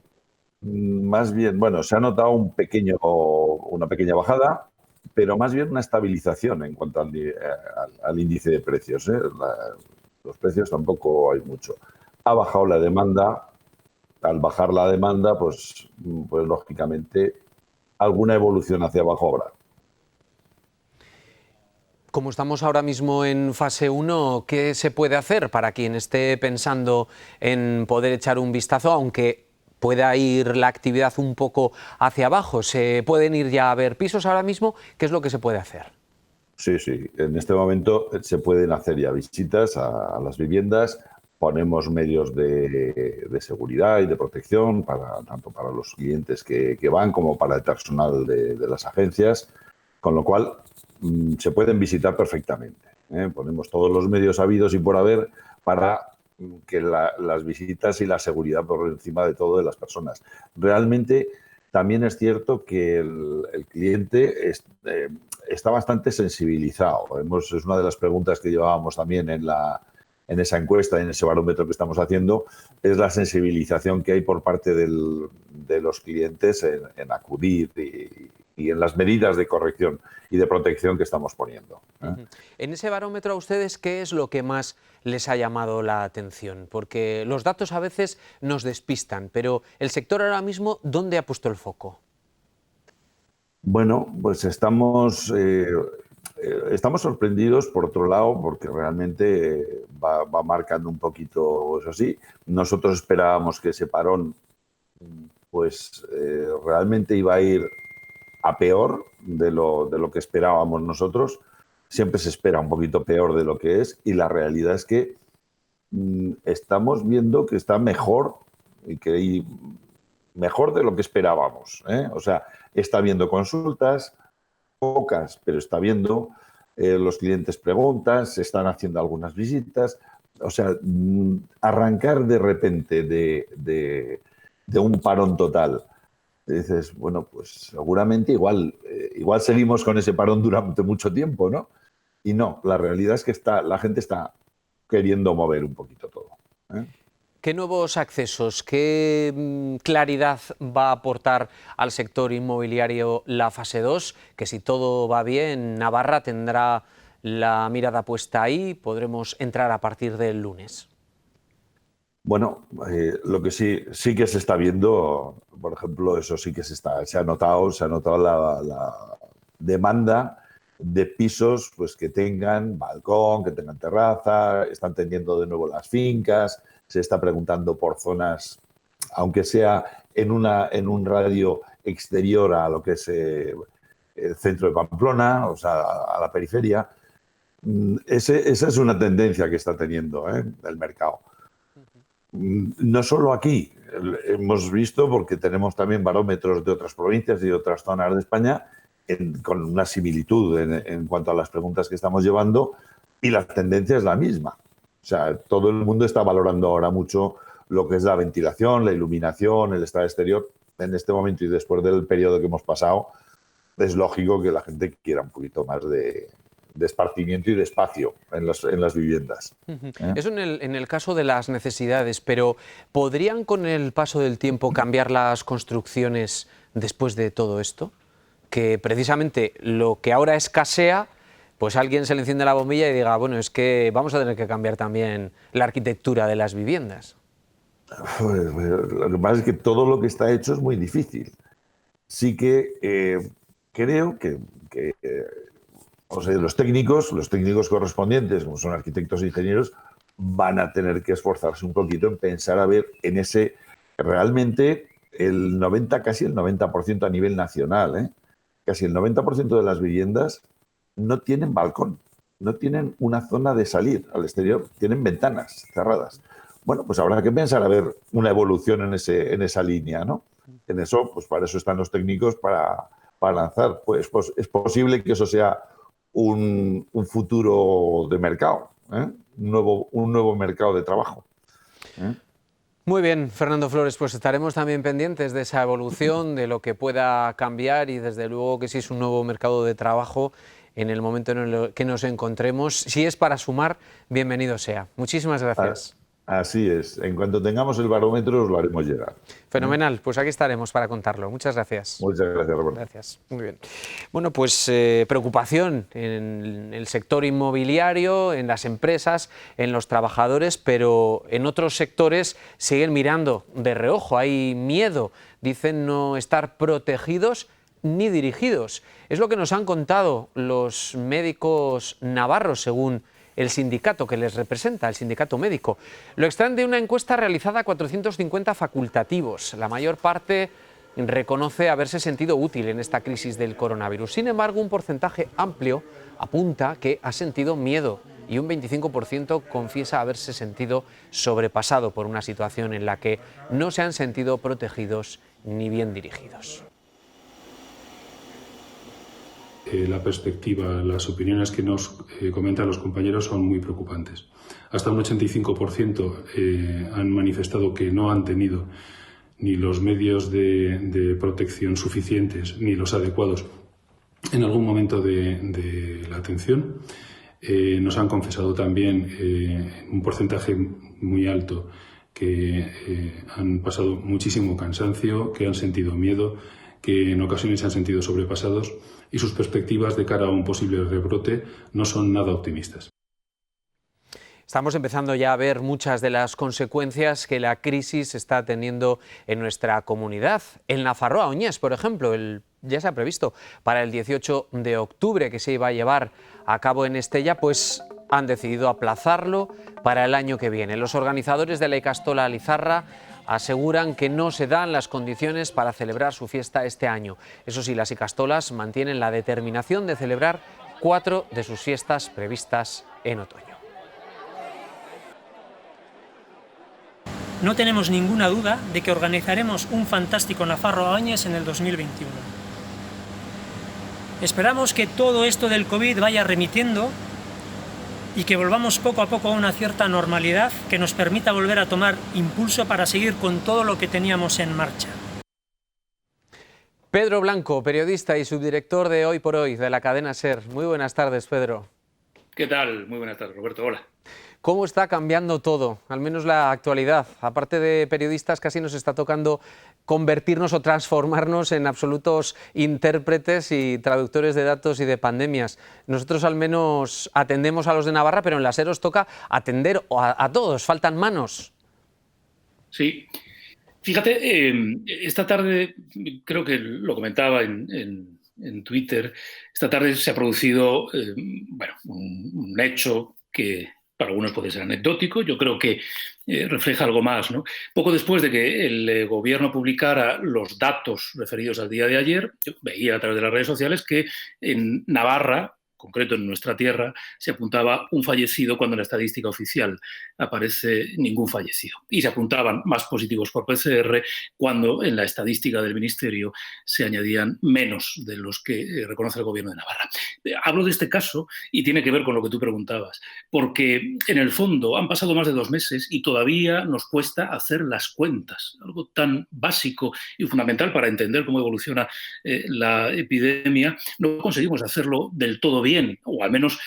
más bien, se ha notado una pequeña bajada, pero más bien una estabilización en cuanto al índice de precios. Los precios tampoco hay mucho. Ha bajado la demanda. Al bajar la demanda, pues lógicamente alguna evolución hacia abajo habrá. Como estamos ahora mismo en fase 1, ¿qué se puede hacer para quien esté pensando en poder echar un vistazo, aunque pueda ir la actividad un poco hacia abajo? ¿Se pueden ir ya a ver pisos ahora mismo? ¿Qué es lo que se puede hacer? Sí, en este momento se pueden hacer ya visitas a las viviendas. Ponemos medios de seguridad y de protección tanto para los clientes que van como para el personal de las agencias, con lo cual se pueden visitar perfectamente. Ponemos todos los medios habidos y por haber para que las visitas y la seguridad por encima de todo de las personas. Realmente también es cierto que el cliente está bastante sensibilizado. Es una de las preguntas que llevábamos también en esa encuesta, en ese barómetro que estamos haciendo, es la sensibilización que hay por parte de los clientes en acudir y en las medidas de corrección y de protección que estamos poniendo. En ese barómetro, a ustedes, ¿qué es lo que más les ha llamado la atención? Porque los datos a veces nos despistan, pero el sector ahora mismo, ¿dónde ha puesto el foco? Bueno, pues estamos sorprendidos, por otro lado, porque realmente va marcando un poquito, eso sí. Nosotros esperábamos que ese parón realmente iba a ir a peor de lo que esperábamos nosotros. Siempre se espera un poquito peor de lo que es y la realidad es que estamos viendo que está mejor y mejor de lo que esperábamos. O sea, está habiendo consultas, pocas, pero está viendo, los clientes preguntan, se están haciendo algunas visitas, o sea, arrancar de repente de un parón total. Dices, bueno, pues seguramente igual seguimos con ese parón durante mucho tiempo, ¿no? Y no, la realidad es que la gente está queriendo mover un poquito todo, ¿eh? ¿Qué nuevos accesos, qué claridad va a aportar al sector inmobiliario la fase 2? Que si todo va bien, Navarra tendrá la mirada puesta ahí, podremos entrar a partir del lunes. Bueno, lo que sí que se está viendo, por ejemplo, eso sí que se ha notado la demanda de pisos pues que tengan balcón, que tengan terraza, están teniendo de nuevo las fincas, se está preguntando por zonas, aunque sea en un radio exterior a lo que es el centro de Pamplona, o sea, a la periferia. Esa es una tendencia que está teniendo el mercado. No solo aquí, hemos visto, porque tenemos también barómetros de otras provincias y de otras zonas de España con una similitud en cuanto a las preguntas que estamos llevando, y la tendencia es la misma. O sea, todo el mundo está valorando ahora mucho lo que es la ventilación, la iluminación, el estado exterior. En este momento y después del periodo que hemos pasado, es lógico que la gente quiera un poquito más de esparcimiento y de espacio en las viviendas. Eso en el caso de las necesidades, pero ¿podrían con el paso del tiempo cambiar las construcciones después de todo esto? Que precisamente lo que ahora escasea, pues alguien se le enciende la bombilla y diga, bueno, es que vamos a tener que cambiar también la arquitectura de las viviendas. Pues, lo que pasa es que todo lo que está hecho es muy difícil. Sí que creo que o sea, los técnicos correspondientes, como son arquitectos e ingenieros, van a tener que esforzarse un poquito en pensar a ver en ese, realmente casi el 90% a nivel nacional, casi el 90% de las viviendas no tienen balcón, no tienen una zona de salir al exterior, tienen ventanas cerradas. Bueno, pues habrá que pensar a ver una evolución en esa línea, ¿no? En eso, pues para eso están los técnicos, para lanzar. Pues es posible que eso sea un futuro de mercado, un nuevo mercado de trabajo. Muy bien, Fernando Flores, pues estaremos también pendientes de esa evolución, de lo que pueda cambiar, y desde luego que si es un nuevo mercado de trabajo, en el momento en el que nos encontremos, si es para sumar, bienvenido sea. Muchísimas gracias. Así es. En cuanto tengamos el barómetro, os lo haremos llegar. Fenomenal. Pues aquí estaremos para contarlo. Muchas gracias. Muchas gracias, Roberto. Gracias. Muy bien. Bueno, pues preocupación en el sector inmobiliario, en las empresas, en los trabajadores, pero en otros sectores siguen mirando de reojo. Hay miedo. Dicen no estar protegidos ni dirigidos. Es lo que nos han contado los médicos navarros, según el sindicato que les representa, el sindicato médico. Lo extraen de una encuesta realizada a 450 facultativos. La mayor parte reconoce haberse sentido útil en esta crisis del coronavirus. Sin embargo, un porcentaje amplio apunta que ha sentido miedo y un 25% confiesa haberse sentido sobrepasado por una situación en la que no se han sentido protegidos ni bien dirigidos. La perspectiva, las opiniones que nos comentan los compañeros son muy preocupantes. Hasta un 85% han manifestado que no han tenido ni los medios de protección suficientes ni los adecuados en algún momento de la atención. Nos han confesado también un porcentaje muy alto que han pasado muchísimo cansancio, que han sentido miedo, que en ocasiones se han sentido sobrepasados, y sus perspectivas de cara a un posible rebrote no son nada optimistas. Estamos empezando ya a ver muchas de las consecuencias que la crisis está teniendo en nuestra comunidad. En Nafarroa Oñés, por ejemplo, ya se ha previsto para el 18 de octubre que se iba a llevar a cabo en Estella, pues han decidido aplazarlo para el año que viene. Los organizadores de la Ikastola Lizarra aseguran que no se dan las condiciones para celebrar su fiesta este año. Eso sí, las ikastolas mantienen la determinación de celebrar 4 de sus fiestas previstas en otoño. No tenemos ninguna duda de que organizaremos un fantástico Nafarroa Oñés en el 2021. Esperamos que todo esto del COVID vaya remitiendo y que volvamos poco a poco a una cierta normalidad que nos permita volver a tomar impulso para seguir con todo lo que teníamos en marcha. Pedro Blanco, periodista y subdirector de Hoy por Hoy, de la cadena SER. Muy buenas tardes, Pedro. ¿Qué tal? Muy buenas tardes, Roberto. Hola. ¿Cómo está cambiando todo? Al menos la actualidad. Aparte de periodistas, casi nos está tocando convertirnos o transformarnos en absolutos intérpretes y traductores de datos y de pandemias. Nosotros al menos atendemos a los de Navarra, pero en la SER os toca atender a todos. Faltan manos. Sí. Fíjate, esta tarde, creo que lo comentaba en Twitter, esta tarde se ha producido un hecho que para algunos puede ser anecdótico, yo creo que refleja algo más, ¿no? Poco después de que el gobierno publicara los datos referidos al día de ayer, yo veía a través de las redes sociales que en Navarra, en concreto en nuestra tierra, se apuntaba un fallecido cuando en la estadística oficial aparece ningún fallecido. Y se apuntaban más positivos por PCR cuando en la estadística del Ministerio se añadían menos de los que reconoce el Gobierno de Navarra. Hablo de este caso y tiene que ver con lo que tú preguntabas, porque en el fondo han pasado más de 2 meses y todavía nos cuesta hacer las cuentas, algo tan básico y fundamental para entender cómo evoluciona la epidemia. No conseguimos hacerlo del todo bien, o al menos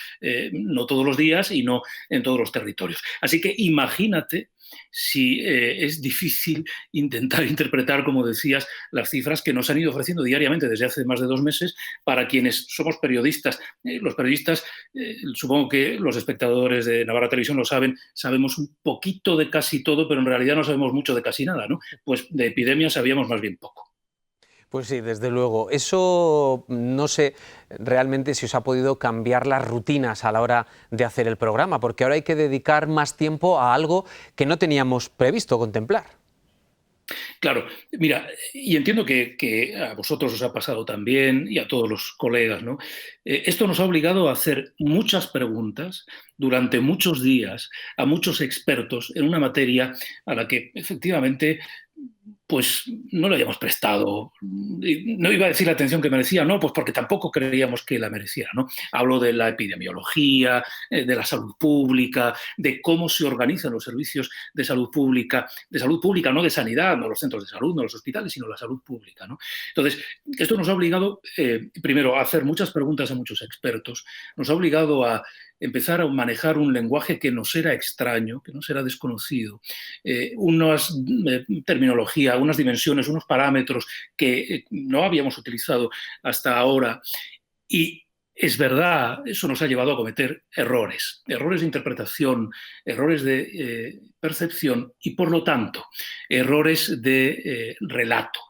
no todos los días y no en todos los territorios. Así que imagínate si es difícil intentar interpretar, como decías, las cifras que nos han ido ofreciendo diariamente desde hace más de 2 meses para quienes somos periodistas. Los periodistas, supongo que los espectadores de Navarra Televisión lo saben, sabemos un poquito de casi todo, pero en realidad no sabemos mucho de casi nada, ¿no? Pues de epidemia sabíamos más bien poco. Pues sí, desde luego. Eso no sé realmente si os ha podido cambiar las rutinas a la hora de hacer el programa, porque ahora hay que dedicar más tiempo a algo que no teníamos previsto contemplar. Claro, mira, y entiendo que a vosotros os ha pasado también y a todos los colegas, ¿no? Esto nos ha obligado a hacer muchas preguntas durante muchos días a muchos expertos en una materia a la que efectivamente pues no le hayamos prestado, no iba a decir la atención que merecía, no, pues porque tampoco creíamos que la mereciera, ¿no? Hablo de la epidemiología, de la salud pública, de cómo se organizan los servicios de salud pública, no de sanidad, no los centros de salud, no los hospitales, sino la salud pública, ¿no? Entonces, esto nos ha obligado, primero, a hacer muchas preguntas a muchos expertos, nos ha obligado a empezar a manejar un lenguaje que nos era extraño, que nos era desconocido, unas terminología, unas dimensiones, unos parámetros que no habíamos utilizado hasta ahora. Y es verdad, eso nos ha llevado a cometer errores de interpretación, errores de percepción y, por lo tanto, errores de relato.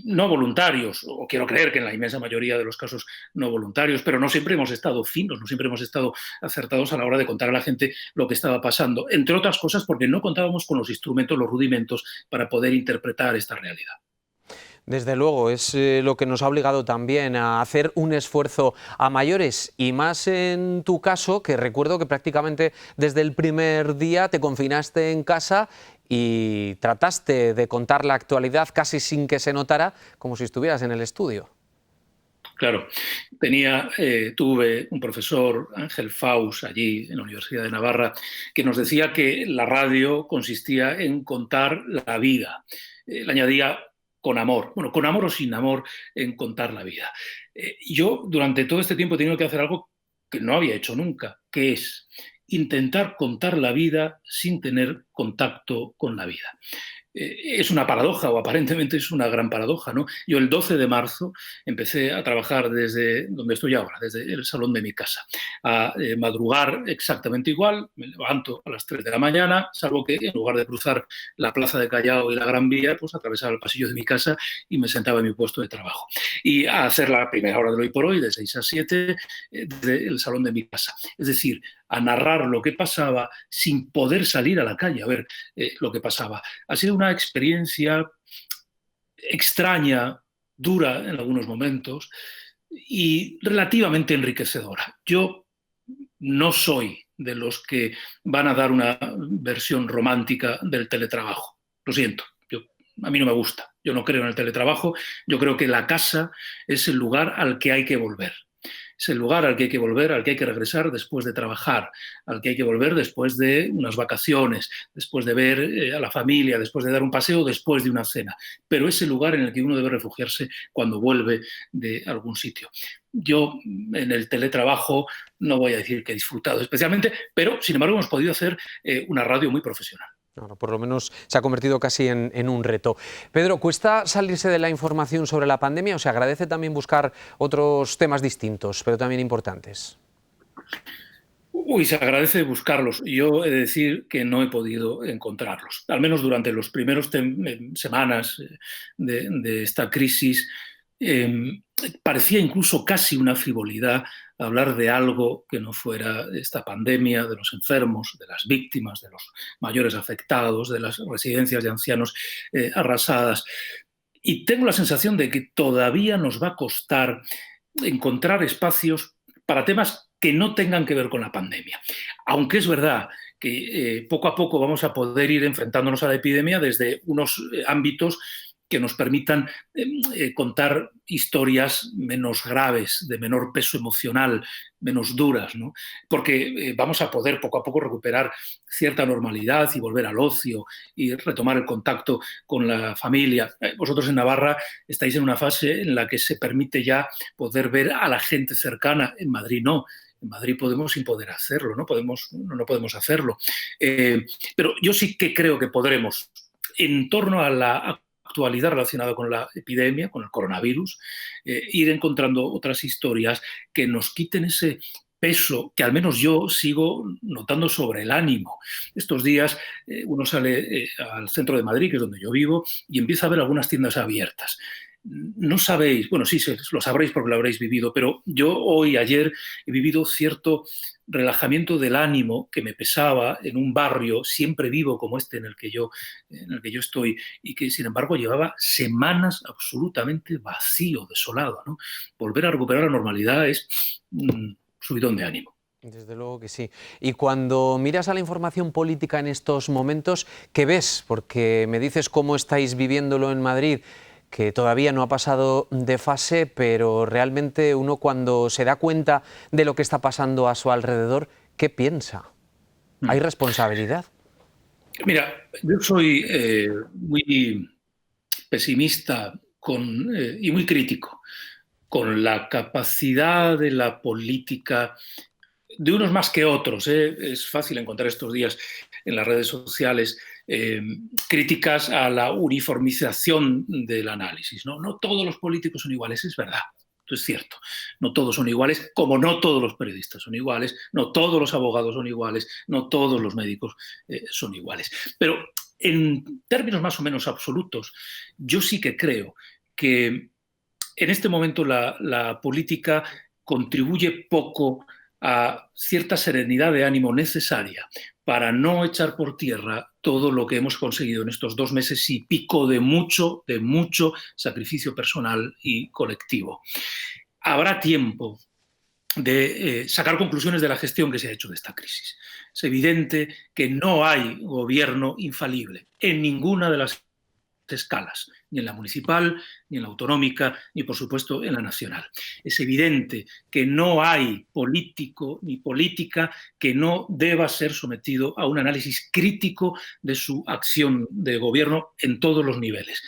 No voluntarios, o quiero creer que en la inmensa mayoría de los casos no voluntarios, pero no siempre hemos estado finos, no siempre hemos estado acertados a la hora de contar a la gente lo que estaba pasando, entre otras cosas porque no contábamos con los instrumentos, los rudimentos para poder interpretar esta realidad. Desde luego, es lo que nos ha obligado también a hacer un esfuerzo a mayores y más en tu caso, que recuerdo que prácticamente desde el primer día te confinaste en casa y trataste de contar la actualidad casi sin que se notara, como si estuvieras en el estudio. Claro, tuve un profesor, Ángel Faus, allí en la Universidad de Navarra, que nos decía que la radio consistía en contar la vida. Le añadía con amor, bueno, con amor o sin amor, en contar la vida. Yo durante todo este tiempo he tenido que hacer algo que no había hecho nunca, que es intentar contar la vida sin tener contacto con la vida. Es una paradoja, o aparentemente es una gran paradoja, ¿no? Yo el 12 de marzo empecé a trabajar desde donde estoy ahora, desde el salón de mi casa, a madrugar exactamente igual, me levanto a las 3 de la mañana, salvo que en lugar de cruzar la plaza de Callao y la Gran Vía, pues atravesaba el pasillo de mi casa y me sentaba en mi puesto de trabajo. Y a hacer la primera hora del Hoy por Hoy, de 6 a 7, desde el salón de mi casa. Es decir, a narrar lo que pasaba sin poder salir a la calle a ver lo que pasaba. Ha sido una experiencia extraña, dura en algunos momentos y relativamente enriquecedora. Yo no soy de los que van a dar una versión romántica del teletrabajo. Lo siento, a mí no me gusta. Yo no creo en el teletrabajo. Yo creo que la casa es el lugar al que hay que volver. Es el lugar al que hay que volver, al que hay que regresar después de trabajar, al que hay que volver después de unas vacaciones, después de ver a la familia, después de dar un paseo, después de una cena. Pero es el lugar en el que uno debe refugiarse cuando vuelve de algún sitio. Yo en el teletrabajo no voy a decir que he disfrutado especialmente, pero sin embargo hemos podido hacer una radio muy profesional. Bueno, por lo menos se ha convertido casi en un reto. Pedro, ¿cuesta salirse de la información sobre la pandemia o se agradece también buscar otros temas distintos, pero también importantes? Se agradece buscarlos. Yo he de decir que no he podido encontrarlos, al menos durante los primeros semanas de esta crisis. Parecía incluso casi una frivolidad hablar de algo que no fuera esta pandemia, de los enfermos, de las víctimas, de los mayores afectados, de las residencias de ancianos arrasadas. Y tengo la sensación de que todavía nos va a costar encontrar espacios para temas que no tengan que ver con la pandemia. Aunque es verdad que poco a poco vamos a poder ir enfrentándonos a la epidemia desde unos ámbitos que nos permitan contar historias menos graves, de menor peso emocional, menos duras, ¿no? Porque vamos a poder poco a poco recuperar cierta normalidad y volver al ocio y retomar el contacto con la familia. Vosotros en Navarra estáis en una fase en la que se permite ya poder ver a la gente cercana. En Madrid no. En Madrid podemos sin poder hacerlo, no podemos hacerlo. Pero yo sí que creo que podremos, en torno a la actualidad relacionada con la epidemia, con el coronavirus, ir encontrando otras historias que nos quiten ese peso que al menos yo sigo notando sobre el ánimo. Estos días uno sale al centro de Madrid, que es donde yo vivo, y empieza a ver algunas tiendas abiertas. No sabéis, bueno, sí, lo sabréis porque lo habréis vivido, pero yo hoy, ayer, he vivido cierto relajamiento del ánimo que me pesaba en un barrio siempre vivo como este en el que yo estoy y que, sin embargo, llevaba semanas absolutamente vacío, desolado, ¿no? Volver a recuperar la normalidad es un subidón de ánimo. Desde luego que sí. Y cuando miras a la información política en estos momentos, ¿qué ves? Porque me dices cómo estáis viviéndolo en Madrid, que todavía no ha pasado de fase, pero realmente uno cuando se da cuenta de lo que está pasando a su alrededor, ¿qué piensa? ¿Hay responsabilidad? Mira, yo soy muy pesimista y muy crítico con la capacidad de la política, de unos más que otros. Es fácil encontrar estos días en las redes sociales críticas a la uniformización del análisis, ¿no? No todos los políticos son iguales, es verdad, esto es cierto. No todos son iguales, como no todos los periodistas son iguales, no todos los abogados son iguales, no todos los médicos son iguales. Pero en términos más o menos absolutos, yo sí que creo que en este momento la política contribuye poco a cierta serenidad de ánimo necesaria para no echar por tierra todo lo que hemos conseguido en estos 2 meses y pico de mucho sacrificio personal y colectivo. Habrá tiempo de sacar conclusiones de la gestión que se ha hecho de esta crisis. Es evidente que no hay gobierno infalible en ninguna de las escalas, ni en la municipal, ni en la autonómica, ni por supuesto en la nacional. Es evidente que no hay político ni política que no deba ser sometido a un análisis crítico de su acción de gobierno en todos los niveles.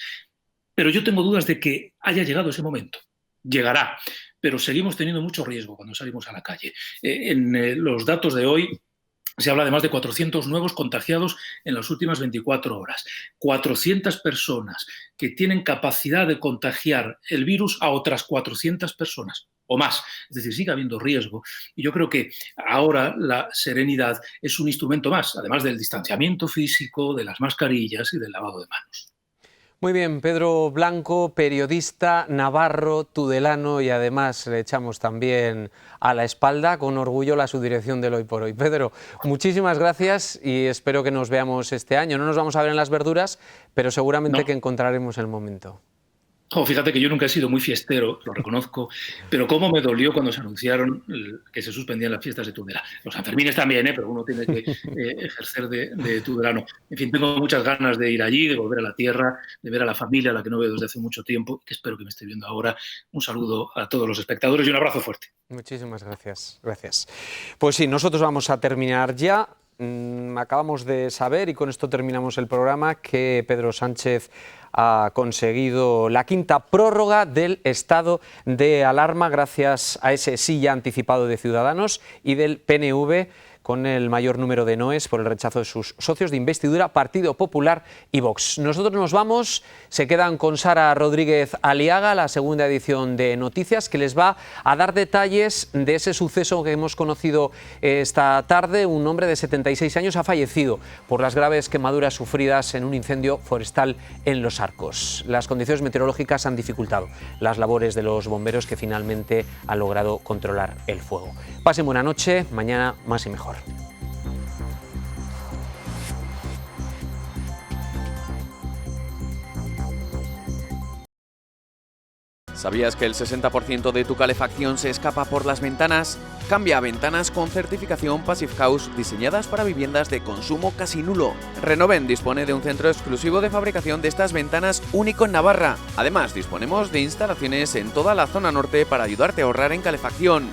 Pero yo tengo dudas de que haya llegado ese momento. Llegará, pero seguimos teniendo mucho riesgo cuando salimos a la calle. En los datos de hoy se habla de más de 400 nuevos contagiados en las últimas 24 horas. 400 personas que tienen capacidad de contagiar el virus a otras 400 personas o más. Es decir, sigue habiendo riesgo. Y yo creo que ahora la serenidad es un instrumento más, además del distanciamiento físico, de las mascarillas y del lavado de manos. Muy bien, Pedro Blanco, periodista navarro, tudelano y además le echamos también a la espalda con orgullo la subdirección del Hoy por Hoy. Pedro, muchísimas gracias y espero que nos veamos este año. No nos vamos a ver en las verduras, pero seguramente que encontraremos el momento. Fíjate que yo nunca he sido muy fiestero, lo reconozco, pero cómo me dolió cuando se anunciaron que se suspendían las fiestas de Tudela. Los Sanfermines también, pero uno tiene que ejercer de tudelano. En fin, tengo muchas ganas de ir allí, de volver a la tierra, de ver a la familia, a la que no veo desde hace mucho tiempo, que espero que me esté viendo ahora. Un saludo a todos los espectadores y un abrazo fuerte. Muchísimas gracias. Gracias. Pues sí, nosotros vamos a terminar ya. Acabamos de saber, y con esto terminamos el programa, que Pedro Sánchez ha conseguido la 5ª prórroga del estado de alarma gracias a ese sí ya anticipado de Ciudadanos y del PNV, con el mayor número de noes por el rechazo de sus socios de investidura, Partido Popular y Vox. Nosotros nos vamos, se quedan con Sara Rodríguez Aliaga, la segunda edición de Noticias, que les va a dar detalles de ese suceso que hemos conocido esta tarde. Un hombre de 76 años ha fallecido por las graves quemaduras sufridas en un incendio forestal en Los Arcos. Las condiciones meteorológicas han dificultado las labores de los bomberos, que finalmente han logrado controlar el fuego. Pasen buena noche, mañana más y mejor. ¿Sabías que el 60% de tu calefacción se escapa por las ventanas? Cambia a ventanas con certificación Passive House diseñadas para viviendas de consumo casi nulo. Renoven dispone de un centro exclusivo de fabricación de estas ventanas único en Navarra. Además, disponemos de instalaciones en toda la zona norte para ayudarte a ahorrar en calefacción.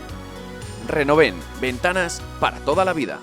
Renoven, ventanas para toda la vida.